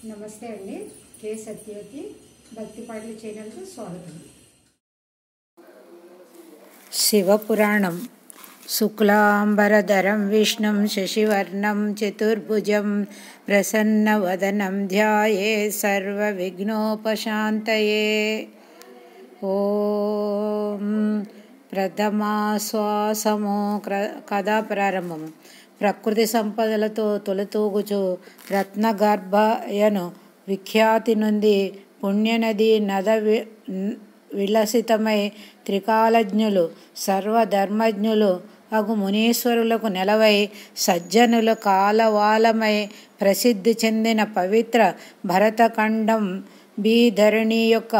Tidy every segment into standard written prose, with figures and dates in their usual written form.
నమస్తే అండి. కే సత్యవతి భక్తి పాటల ఛానల్కు స్వాగతం. శివపురాణం. శుక్లాంబరధరం విష్ణుం శశివర్ణం చతుర్భుజం ప్రసన్నవదనం ధ్యాయేత్ సర్వవిఘ్నోపశాంతయే. ఓం ప్రథమాశ్వాసము. కథా ప్రారంభము. ప్రకృతి సంపదలతో తొలతూగుచు రత్నగర్భయను విఖ్యాతి నుండి పుణ్యనది నద విలసితమై త్రికాలజ్ఞులు సర్వధర్మజ్ఞులు అగు మునీశ్వరులకు నెలవై సజ్జనుల కాలవాలమై ప్రసిద్ధి చెందిన పవిత్ర భరతఖండం భీధరణి యొక్క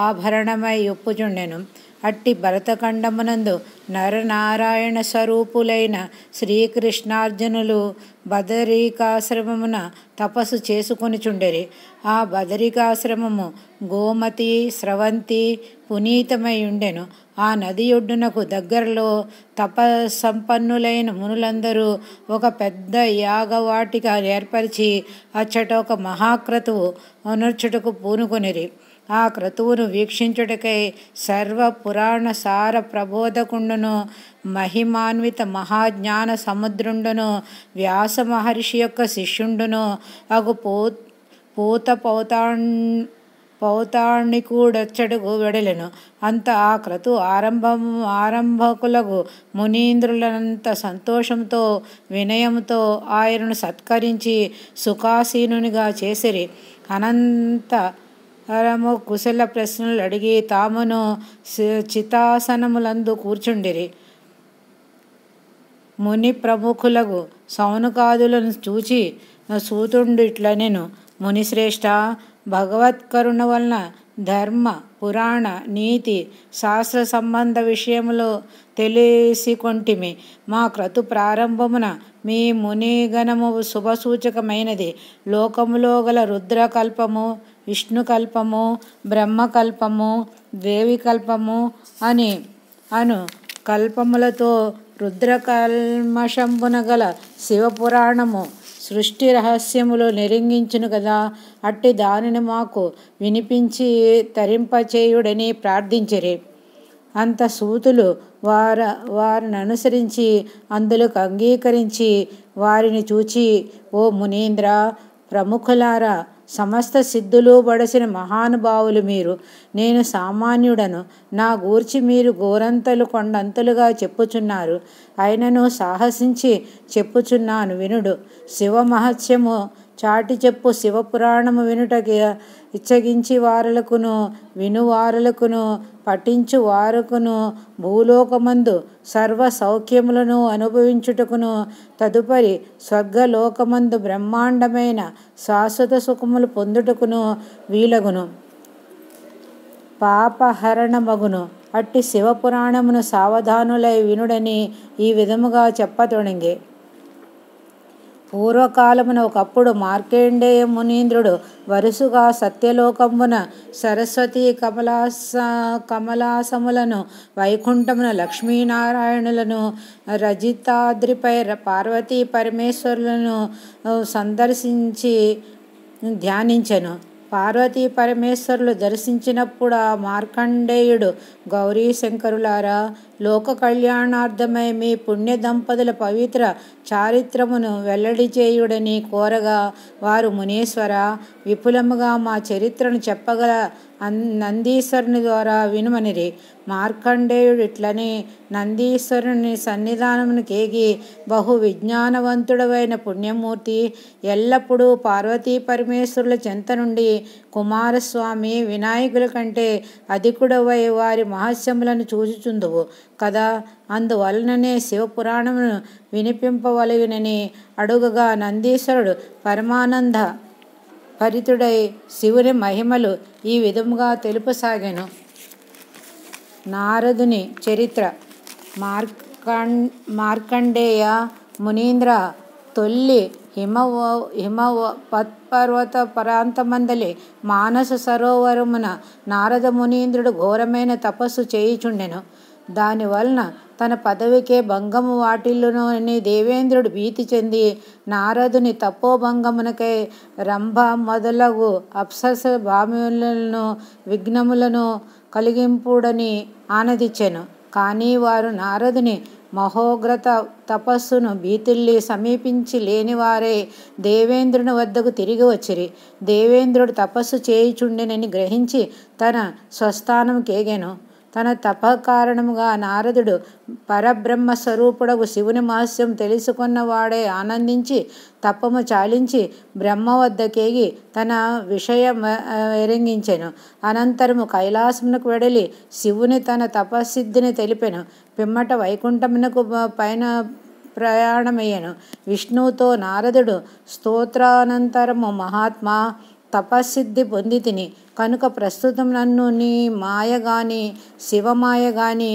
ఆభరణమై ఒప్పుచుండెను. అట్టి భరతఖండమునందు నరనారాయణ స్వరూపులైన శ్రీకృష్ణార్జునులు బదరికాశ్రమమున తపస్సు చేసుకొనిచుండిరి. ఆ బదరికాశ్రమము గోమతి స్రవంతి పునీతమై ఉండెను. ఆ నది ఒడ్డునకు దగ్గరలో తపస్సంపన్నులైన మునులందరూ ఒక పెద్ద యాగవాటిక ఏర్పరిచి అచ్చట ఒక మహాక్రతువు అనర్చుటకు పూనుకొనిరి. ఆ క్రతువును వీక్షించుటకై సర్వ పురాణ సార ప్రబోధకుండును మహిమాన్విత మహాజ్ఞాన సముద్రుండును వ్యాస మహర్షి యొక్క శిష్యుండును అగు పూత పౌతాణికుడచ్చడుగు వెడలెను. అంత ఆ క్రతు ఆరంభకులకు మునీంద్రులంత సంతోషంతో వినయంతో ఆయనను సత్కరించి సుఖాసీనునిగా చేసిరి. అనంతరము కుశల ప్రశ్నలు అడిగి తామును చితాసనములందు కూర్చుండిరి. ముని ప్రముఖులకు సౌనకాదులను చూచి సూతుండు ఇట్లనెను: మునిశ్రేష్ఠ, భగవత్కరుణ వలన ధర్మ పురాణ నీతి శాస్త్ర సంబంధ విషయములో తెలిసికొంటిమి. మా క్రతు ప్రారంభమున మీ మునిగణము శుభసూచకమైనది. లోకములో గల రుద్రకల్పము, విష్ణుకల్పము, బ్రహ్మకల్పము, దేవికల్పము అను కల్పములతో రుద్రకల్మషంబున గల శివపురాణము సృష్టి రహస్యములు నిరింగించును కదా. అట్టి దానిని మాకు వినిపించి తరింపచేయుడని ప్రార్థించిరి. అంత సూతులు వారిని అనుసరించి అందులకు అంగీకరించి వారిని చూచి, ఓ మునీంద్ర ప్రముఖులారా, సమస్త సిద్ధులు బడసిన మహానుభావులు మీరు. నేను సామాన్యుడను. నా గూర్చి మీరు గోరంతలు కొండంతలుగా చెప్పుచున్నారు. అయినను సాహసించి చెప్పుచున్నాను వినుడు. శివ మహత్యము చాటి చెప్పు శివపురాణము వినుటకి ఇచ్చగించి వారలకును వినువారలకును పఠించు వారకును భూలోకమందు సర్వ సౌఖ్యములను అనుభవించుటకును తదుపరి స్వర్గలోకమందు బ్రహ్మాండమైన శాశ్వత సుఖములు పొందుటకును వీలగును, పాపహరణమగును. అట్టి శివపురాణమును సావధానులై వినుడని ఈ విధముగా చెప్పతొడంగే. పూర్వకాలమున ఒకప్పుడు మార్కండేయ మునీంద్రుడు వరుసగా సత్యలోకమున సరస్వతి కమలాసములను వైకుంఠమున లక్ష్మీనారాయణులను రజితాద్రిపై పార్వతీ పరమేశ్వరులను సందర్శించి ధ్యానించెను. పార్వతీ పరమేశ్వరులు దర్శించినప్పుడు ఆ మార్కండేయుడు, గౌరీ శంకరులారా, లోక కళ్యాణార్థమై మీ పుణ్య దంపతుల పవిత్ర చారిత్రమును వెల్లడి చేయుడని కోరగా వారు, మునీశ్వర, విపులముగా మా చరిత్రను చెప్పగల నందీశ్వరుని ద్వారా వినుమనిరి. మార్కండేయుడు ఇట్లని నందీశ్వరుని సన్నిధానమును కేగి, బహు విజ్ఞానవంతుడవైన పుణ్యమూర్తి, ఎల్లప్పుడూ పార్వతీ పరమేశ్వరుల చెంత నుండి కుమారస్వామి వినాయకుల కంటే అధికుడవై వారి మహస్యములను చూచుచుందువు కదా. అందువలననే శివపురాణమును వినిపింపవలయునని అడుగగా నందీశ్వరుడు పరమానంద పరితుడై శివుని మహిమలు ఈ విధముగా తెలుపసాగాను. నారదుని చరిత్ర. మార్కండేయ మునీంద్ర, తొల్లి హిమవత్పర్వత పరాంతమందలి మానస సరోవరమున నారద మునీంద్రుడు ఘోరమైన తపస్సు చేయుచుండెను. దానివలన తన పదవికే భంగము వాటిల్లును అని దేవేంద్రుడు భీతి చెంది నారదుని తపోభంగమునకై రంభ మొదలగు అప్సరస భాములను విఘ్నములను కలిగింపుడని ఆనదించెను. కానీ వారు నారదుని మహోగ్రత తపస్సును భీతిల్లి సమీపించి లేనివారే దేవేంద్రుని వద్దకు తిరిగి వచ్చిరి. దేవేంద్రుడు తపస్సు చేయుచుండెనని గ్రహించి తన స్వస్థానం కేగెను. తన తప కారణముగా నారదుడు పరబ్రహ్మ స్వరూపుడగు శివుని మహస్యం తెలుసుకున్నవాడే ఆనందించి తపము చాలించి బ్రహ్మ వద్దకేగి తన విషయం ఎరింగించెను. అనంతరము కైలాసమునకు వెడలి శివుని తన తపస్సిద్ధిని తెలిపెను. పిమ్మట వైకుంఠమునకు పైన ప్రయాణమయ్యను. విష్ణువుతో నారదుడు స్తోత్రానంతరము మహాత్మా, తపస్సిద్ధి పొందితిని కనుక ప్రస్తుతం నన్ను నీ మాయ గాని శివమాయ గాని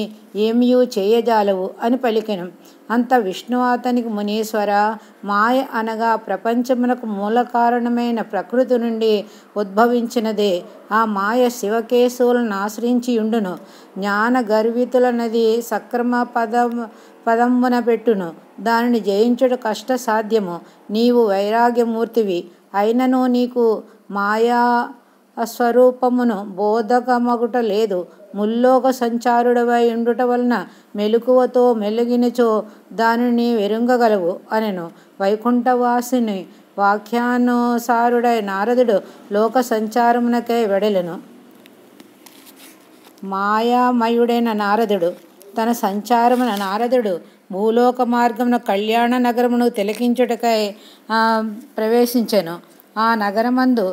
ఏమియూ చేయజాలవు అని పలికెను. అంత విష్ణువు అతనికి మునీశ్వర, మాయ అనగా ప్రపంచమునకు మూల కారణమైన ప్రకృతి నుండి ఉద్భవించినదే. ఆ మాయ శివకేశవులను ఆశ్రయించి ఉండును. జ్ఞాన గర్వితుల నది సక్రమ పదమున పెట్టును. దానిని జయించుట కష్ట సాధ్యము. నీవు వైరాగ్యమూర్తివి అయినను నీకు మాయా స్వరూపమును బోధకమగుట లేదు. ముల్లోక సంచారుడవై ఉండుట వలన మెలకువతో మెలిగినచో దానిని వెరుంగగలవు అనెను. వైకుంఠవాసిని వాక్యానుసారుడై నారదుడు లోక సంచారమునకై వెడలెను. మాయామయుడైన నారదుడు తన సంచారమున నారదుడు భూలోక మార్గమున కళ్యాణ నగరమును తిలకించుటకై ప్రవేశించెను. ఆ నగరమందు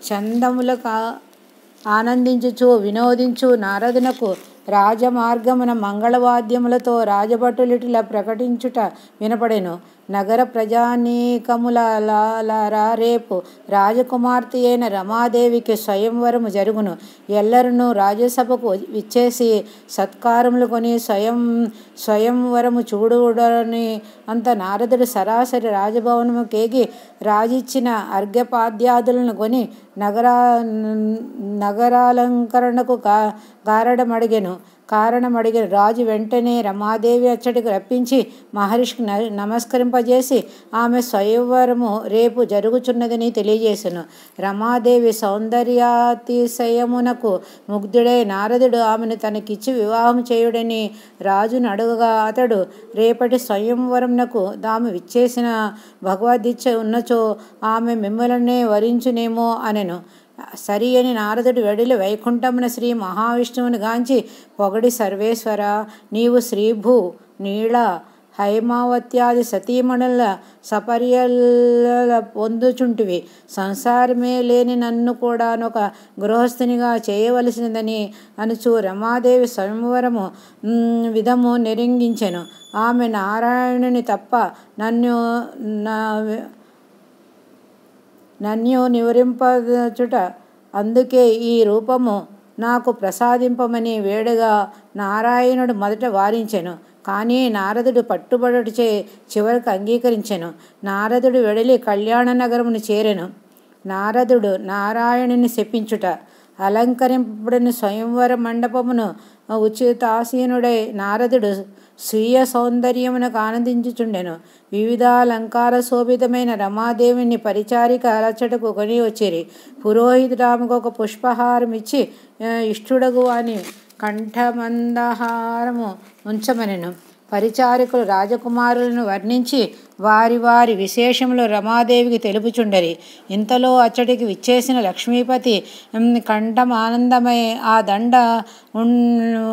చందములకు ఆనందించుచు వినోదించు నారదునకు రాజమార్గమున మంగళవాద్యములతో రాజభటులిటిలా ప్రకటించుట వినపడెను. నగర ప్రజానీకములారా, రేపు రాజకుమార్తె అయిన రమాదేవికి స్వయంవరము జరుగును. ఎల్లరును రాజసభకు విచ్చేసి సత్కారములు కొని స్వయంవరము చూడుడని అంత నారదుడు సరాసరి రాజభవనము కేగి రాజిచ్చిన అర్ఘ్యపాద్యాదులను కొని నగరాలంకరణకు కారణమడిగెను. రాజు వెంటనే రమాదేవి అచ్చటికి రప్పించి మహర్షికి నమస్కరింపజేసి ఆమె స్వయంవరము రేపు జరుగుచున్నదని తెలియజేసెను. రమాదేవి సౌందర్యాతిశయమునకు ముగ్ధుడై నారదుడు ఆమెను తనకిచ్చి వివాహం చేయుడని రాజును అడుగగా అతడు రేపటి స్వయంవరమునకు తాము విచ్చేసిన భగవద్దిచ్ఛ ఉన్నచో ఆమె మిమ్మల్నే వరించునేమో అనెను. సరి అని నారదుడు వెడలి వైకుంఠమున శ్రీ మహావిష్ణువుని గాంచి పొగడి సర్వేశ్వర, నీవు శ్రీభూ నీళ హైమావత్యాది సతీమణుల సపర్యల పొందుచుంటివి. సంసారమే లేని నన్ను కూడా ఒక గృహస్థునిగా చేయవలసినదని అనుచు రమాదేవి స్వయంవరము విధము నిరింగించెను. ఆమె నారాయణుని తప్ప నన్ను నివరింపచుట, అందుకే ఈ రూపము నాకు ప్రసాదింపమని వేడగా నారాయణుడు మొదట వారించెను. కానీ నారదుడు పట్టుబడుటచే చివరికి అంగీకరించెను. నారదుడు వెడలి కళ్యాణ నగరమును చేరెను. నారదుడు నారాయణుని శపించుట. అలంకరింపబడిన స్వయంవర మండపమును ఉచితాసీనుడై నారదుడు స్వీయ సౌందర్యమునకు ఆనందించుచుండెను. వివిధాలంకార శోభితమైన రమాదేవిని పరిచారిక అలచటకు కొని వచ్చిరి. పురోహితుడు ఆమెకు ఒక పుష్పహారం ఇచ్చి ఇష్టుడగు అని కంఠమందహారము ఉంచమనెను. పరిచారికులు రాజకుమారులను వర్ణించి వారి వారి విశేషములు రమాదేవికి తెలుపుచుండరి. ఇంతలో అచ్చటికి విచ్చేసిన లక్ష్మీపతి కంఠమానందమై ఆ దండ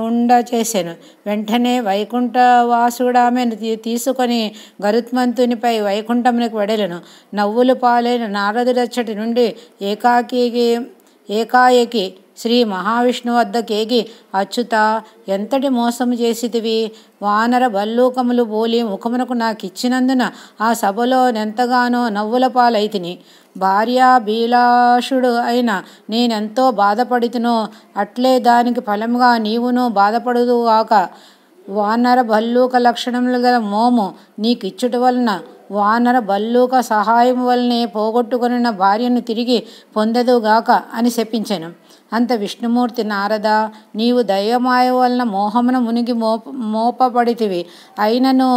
ఉండచేసెను. వెంటనే వైకుంఠవాసుడామెను తీసుకొని గరుత్మంతునిపై వైకుంఠమునకు వెడలెను. నవ్వులు పాలైన నారదుడచ్చటి నుండి ఏకాఏకి శ్రీ మహావిష్ణువు వద్దకేగి అచ్యుత, ఎంతటి మోసము చేసితివి? వానర భల్లూకములు బోలి ముఖమునకు నాకిచ్చినందున ఆ సభలో నెంతగానో నవ్వుల పాలైతిని. భార్యాభిలాషుడు అయిన నేనెంతో బాధపడితినో అట్లే దానికి ఫలముగా నీవును బాధపడుదుగాక. వానర భల్లూక లక్షణములు గల మోము నీకిచ్చుట వలన వానర భల్లూక సహాయం వల్లనే పోగొట్టుకొనిన భార్యను తిరిగి పొందదుగాక అని శపించెను. అంత విష్ణుమూర్తి, నారద, నీవు దైవమాయ వలన మోహమున మునిగి మోపబడితివి, అయినను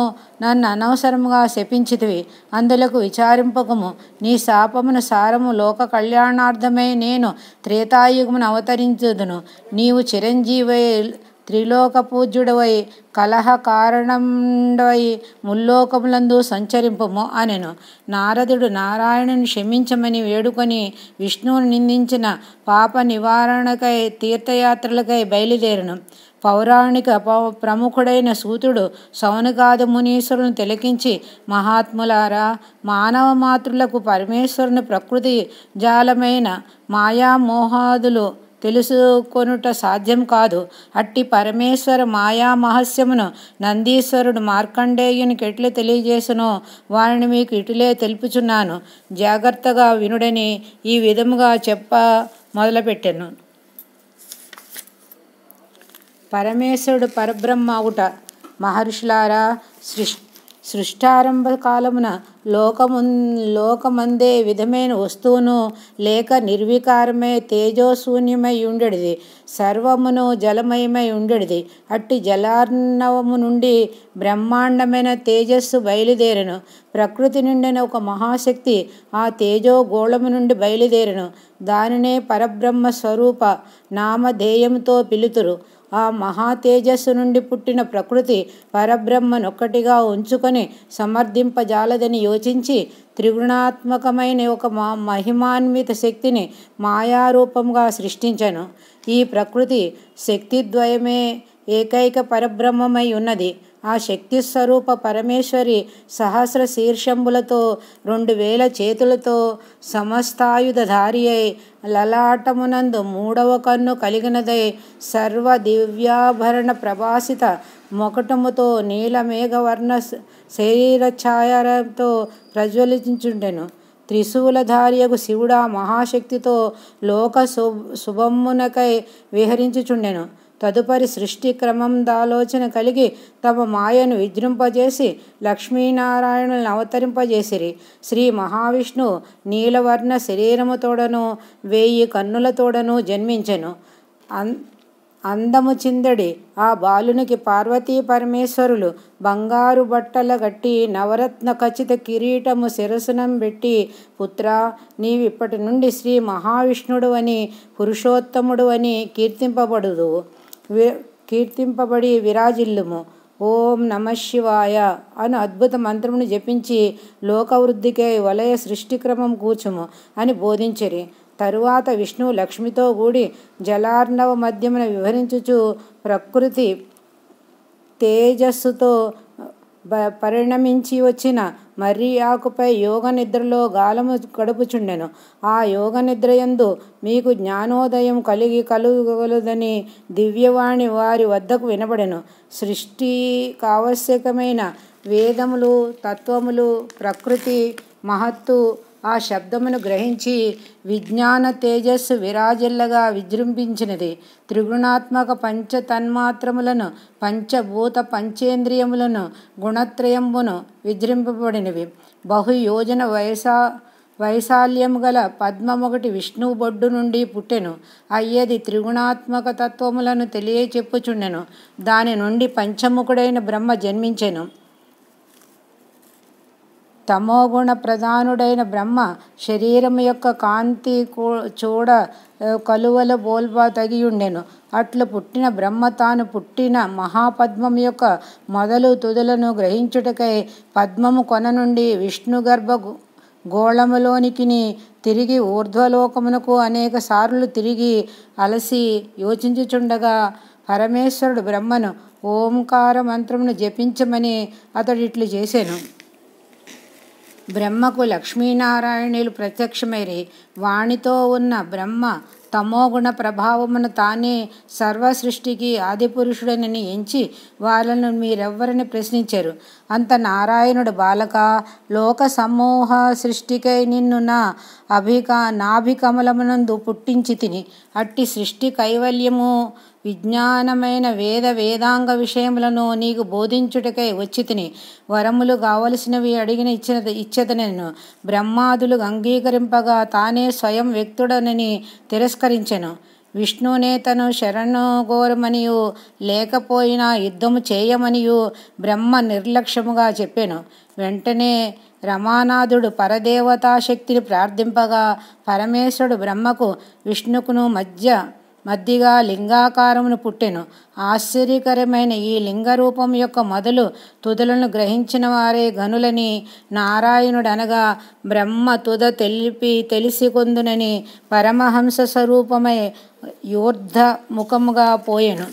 నన్ను అనవసరముగా శపించితివి. అందులకు విచారింపకము. నీ శాపమును సారము లోక కళ్యాణార్థమై నేను త్రేతాయుగమును అవతరించుదును. నీవు చిరంజీవై, త్రిలోక పూజ్యుడవై, కలహ కారణండవై ముల్లోకములందు సంచరింపము అనెను. నారదుడు నారాయణుని క్షమించమని వేడుకొని విష్ణువుని నిందించిన పాప నివారణకై తీర్థయాత్రలకై బయలుదేరను. పౌరాణిక ప్రముఖుడైన సూతుడు సౌనకాది మునీశ్వరులను తిలకించి, మహాత్ములారా, మానవ మాతృలకు పరమేశ్వరుని ప్రకృతి జాలమైన మాయామోహాదులు తెలుసుకొనుట సాధ్యం కాదు. అట్టి పరమేశ్వర మాయా మహస్యమును నందీశ్వరుడు మార్కండేయునికి ఎట్లు తెలియజేసునో వారిని మీకు ఇటులే తెలుపుచున్నాను. జాగ్రత్తగా వినుడని ఈ విధముగా చెప్ప మొదలుపెట్టెను. పరమేశ్వరుడు పరబ్రహ్మ అవుట. మహర్షులారా, సృష్టారంభ కాలమున లోకమందే విధమైన వస్తువును లేక నిర్వికారమై తేజోశూన్యమై ఉండేది, సర్వమును జలమయమై ఉండేది. అట్టి జలార్ణవము నుండి బ్రహ్మాండమైన తేజస్సు బయలుదేరెను. ప్రకృతి నుండిన ఒక మహాశక్తి ఆ తేజో గోళము నుండి బయలుదేరెను. దానినే పరబ్రహ్మ స్వరూప నామధేయంతో పిలుతురు. ఆ మహా తేజస్సు నుండి పుట్టిన ప్రకృతి పరబ్రహ్మనొక్కటిగా ఉంచుకొని సమర్థింపజాలదని యోచించి త్రిగుణాత్మకమైన ఒక మహిమాన్విత శక్తిని మాయారూపంగా సృష్టించెను. ఈ ప్రకృతి శక్తిద్వయమే ఏకైక పరబ్రహ్మమై ఉన్నది. ఆ శక్తి స్వరూప పరమేశ్వరి సహస్ర శీర్షంబులతో 2000 చేతులతో సమస్తాయుధధారి అయి లలాటమునందు 3వ కన్ను కలిగినదై సర్వ దివ్యాభరణ ప్రభాసిత మొకటముతో నీలమేఘవర్ణ శరీరఛాయతో ప్రజ్వలించుండెను. త్రిశూలధారియగు శివుడా మహాశక్తితో లోక శుభమునకై విహరించుచుండెను. తదుపరి సృష్టి క్రమందాలోచన కలిగి తమ మాయను విజృంపజేసి లక్ష్మీనారాయణులను అవతరింపజేసిరి. శ్రీ మహావిష్ణువు నీలవర్ణ శరీరముతోడను 1000 కన్నులతోడను జన్మించెను. అందము చిందడి ఆ బాలునికి పార్వతీ పరమేశ్వరులు బంగారు బట్టల గట్టి నవరత్న ఖచ్చిత కిరీటము శిరసునం పెట్టి, పుత్రా, నీవిప్పటి నుండి శ్రీ మహావిష్ణుడు అని పురుషోత్తముడు అని కీర్తింపబడి విరాజిల్లుము. ఓం నమఃశివాయ అను అద్భుత మంత్రమును జపించి లోకవృద్ధికై వలయ సృష్టిక్రమం కూర్చుము అని బోధించిరి. తరువాత విష్ణువు లక్ష్మితో కూడి జలార్ణవ మధ్యమున విహరించుచు ప్రకృతి తేజస్సుతో పరిణమించి వచ్చిన మర్రి ఆకుపై యోగ నిద్రలో గాలము గడుపుచుండెను. ఆ యోగ నిద్రయందు మీకు జ్ఞానోదయం కలుగలదని దివ్యవాణి వారి వద్దకు వినబడెను. సృష్టికి ఆవశ్యకమైన వేదములు, తత్వములు, ప్రకృతి మహత్తు ఆ శబ్దమును గ్రహించి విజ్ఞాన తేజస్సు విరాజిల్లగా విజృంభించినది. త్రిగుణాత్మక పంచతన్మాత్రములను, పంచభూత పంచేంద్రియములను, గుణత్రయంబును విజృంపబడినవి. బహుయోజన వైశాల్యము గల పద్మమొకటి విష్ణువు బొడ్డు నుండి పుట్టెను. అయ్యది త్రిగుణాత్మక తత్వములను తెలియచెప్పుచుండెను. దాని నుండి పంచముఖుడైన బ్రహ్మ జన్మించెను. తమోగుణ ప్రధానుడైన బ్రహ్మ శరీరము యొక్క కాంతి చూడ కలువల బోల్బా తగియుండెను. అట్లు పుట్టిన బ్రహ్మ తాను పుట్టిన మహాపద్మం యొక్క మొదలు తుదలను గ్రహించుటకై పద్మము కొన నుండి విష్ణు గర్భ గోళములోనికిని తిరిగి ఊర్ధ్వలోకమునకు అనేక సార్లు తిరిగి అలసి యోచించుచుండగా పరమేశ్వరుడు బ్రహ్మను ఓంకార మంత్రమును జపించమని అతడిట్లు చేసెను. బ్రహ్మకు లక్ష్మీనారాయణులు ప్రత్యక్షమైరి. వాణితో ఉన్న బ్రహ్మ తమోగుణ ప్రభావమును తానే సర్వ సృష్టికి ఆదిపురుషుడని ఎంచి వాళ్ళను మీరెవ్వరని ప్రశ్నించారు. అంత నారాయణుడు బాలక లోక సమూహ సృష్టికై నిన్ను నాభికమలమునందు పుట్టించి తిని అట్టి సృష్టి కైవల్యము విజ్ఞానమైన వేదాంగ విషయములను నీకు బోధించుటకై వచ్చి తిని వరములు కావలసినవి అడిగిన ఇచ్చేతనెను. బ్రహ్మాదులు అంగీకరింపగా తానే స్వయం వ్యక్తుడనని తిరస్కరించెను. విష్ణునే తను శరణు కోరమనియు లేకపోయినా యుద్ధము చేయమనియు బ్రహ్మ నిర్లక్ష్యముగా చెప్పెను. వెంటనే రమానాథుడు పరదేవతాశక్తిని ప్రార్థింపగా పరమేశ్వరుడు బ్రహ్మకు విష్ణుకును మధ్యగా లింగాకారమును పుట్టెను. ఆశ్చర్యకరమైన ఈ లింగరూపం యొక్క మొదలు తుదలను గ్రహించిన వారే గనులని నారాయణుడు అనగా బ్రహ్మ తుద తెలిసి కొందునని పరమహంస స్వరూపమై యోర్ధ ముఖముగా పోయెను.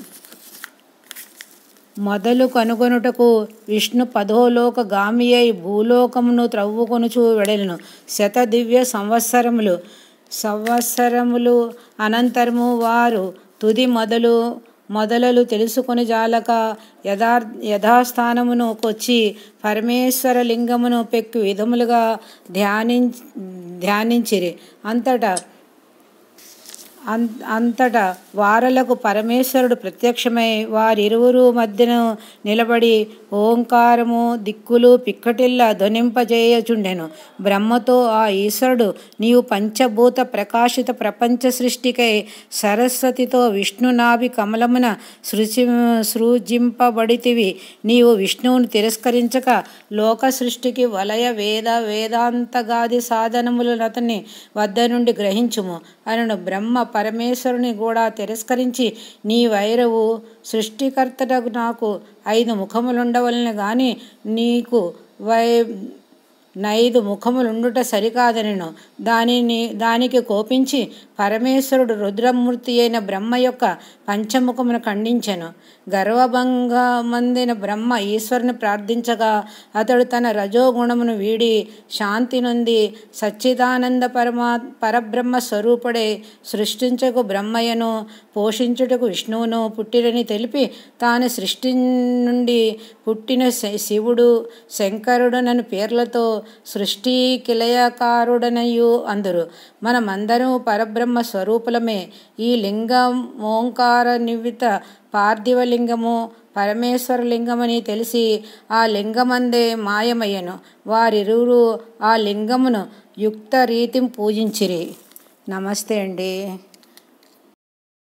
మొదలు కనుగొనుటకు విష్ణు పదోలోక గామి అయి భూలోకమును త్రవ్వుకొనుచు వెడలెను. శతదివ్య సంవత్సరములు అనంతరము వారు తుది మొదలలు తెలుసుకొని జాలక యథాస్థానమును కొచ్చి పరమేశ్వర లింగమును పెక్కు విధములుగా ధ్యానించిరి. అంతటా వారలకు పరమేశ్వరుడు ప్రత్యక్షమై వారిరువురు మధ్యను నిలబడి ఓంకారము దిక్కులు పిక్కటిల్ల ధ్వనింపజేయచుండెను. బ్రహ్మతో ఆ ఈశ్వరుడు, నీవు పంచభూత ప్రకాశిత ప్రపంచ సృష్టికై సరస్వతితో విష్ణునాభి కమలమున సృజింపబడితివి. నీవు విష్ణువును తిరస్కరించక లోక సృష్టికి వలయ వేదాంతగాది సాధనములు అతని వద్ద నుండి గ్రహించుము అనను. బ్రహ్మ పరమేశ్వరుని కూడా తిరస్కరించి, నీ వైరవు సృష్టికర్తకు నాకు 5 ముఖములుండవలెను గాని నీకు 5 ముఖములుండుట సరికాదనెను. దానికి కోపించి పరమేశ్వరుడు రుద్రమూర్తి అయిన బ్రహ్మ యొక్క పంచముఖమును ఖండించెను. గర్వభంగమందిన బ్రహ్మ ఈశ్వరుని ప్రార్థించగా అతడు తన రజోగుణమును వీడి శాంతి నొంది సచ్చిదానంద పరబ్రహ్మ స్వరూపుడై సృష్టించకు బ్రహ్మయ్యను పోషించుటకు విష్ణువును పుట్టిరని తెలిపి తాను సృష్టి నుండి పుట్టిన శివుడు శంకరుడనను పేర్లతో సృష్టి కిలయకారుడనయు అందురు. మనమందరం పరబ్రహ్మ స్వరూపులమే. ఈ లింగం ఓంకార నివిత పార్థివలింగము పరమేశ్వరలింగమని తెలిసి ఆ లింగమందే మాయమయ్యను. వారిరువురు ఆ లింగమును యుక్త రీతిం పూజించిరి. నమస్తే అండి.